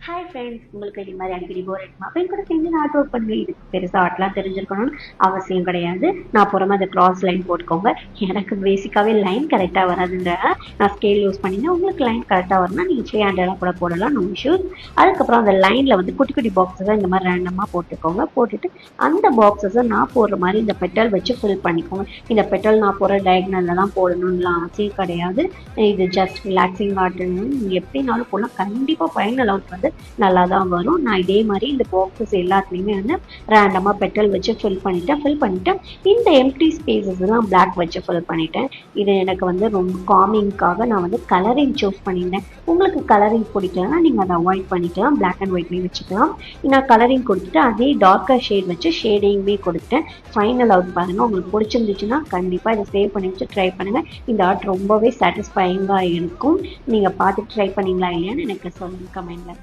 Hi friends, உங்களுக்கு இது மாதிரி அடிக்கடி போர் அடிக்குமா? அப்போ கூட சேர்ந்து நான் ஆர்ட் ஒர்க் பண்ணுவேன். இதுக்கு பெருசாக ஆர்ட்லாம் தெரிஞ்சிருக்கணும்னு அவசியம் கிடையாது. நான் புறமா அந்த கிராஸ் லைன் போட்டுக்கோங்க. எனக்கு பேசிக்காகவே லைன் கரெக்டாக வராதுங்க. நான் ஸ்கேல் யூஸ் பண்ணிங்கன்னா உங்களுக்கு லைன் கரெக்டாக வரணும்னா நீங்கள் ஃப்ரீ ஹேண்டெல்லாம் கூட போடலாம், நோ இஷ்யூஸ். அதுக்கப்புறம் அந்த லைனில் வந்து குட்டி குட்டி பாக்ஸஸை இந்த மாதிரி ரேண்டமாக போட்டுக்கோங்க. போட்டுட்டு அந்த பாக்ஸஸை நான் போடுற மாதிரி இந்த பெட்டல் வச்சு ஃபில் பண்ணிக்கோங்க. இந்த பெட்டல் நான் போடுற டயக்னலில் தான் போடணும்லாம் அவசியம் கிடையாது. இது ஜஸ்ட் ரிலாக்ஸிங் ஆர்ட்னு நீங்கள் எப்படினாலும் போடலாம். கண்டிப்பாக ஃபைனல் அவுட் வந்து நல்லா தான் வரும். நான் இதே மாதிரி இந்த பாக்ஸஸ் எல்லாத்துலேயுமே வந்து ரேண்டமாக பெட்டல் வச்சு ஃபில் பண்ணிட்டேன். இந்த எம்டி ஸ்பேசஸ் எல்லாம் பிளாக் வச்சு ஃபில் பண்ணிட்டேன். இது எனக்கு வந்து ரொம்ப காமிங்காக நான் வந்து கலரிங் சூஸ் பண்ணியிருந்தேன். உங்களுக்கு கலரிங் பிடிக்கலன்னா நீங்கள் அதை அவாய்ட் பண்ணிக்கலாம், பிளாக் அண்ட் ஒயிட்லேயும் வச்சுக்கலாம். நான் கலரிங் கொடுத்துட்டு அதே டார்க்கர் ஷேட் வச்சு ஷேடிங்குமே கொடுத்தேன். ஃபைனல் அவுட் பாருங்கள். உங்களுக்கு பிடிச்சிருந்துச்சுன்னா கண்டிப்பாக இதை சேவ் பண்ணி வச்சு ட்ரை பண்ணுங்கள். இந்த ஆர்ட் ரொம்பவே சாட்டிஸ்ஃபையிங்காக இருக்கும். நீங்கள் பார்த்துட்டு ட்ரை பண்ணிங்களா இல்லையான்னு எனக்கு சொல்லுங்கள் கமெண்டில்.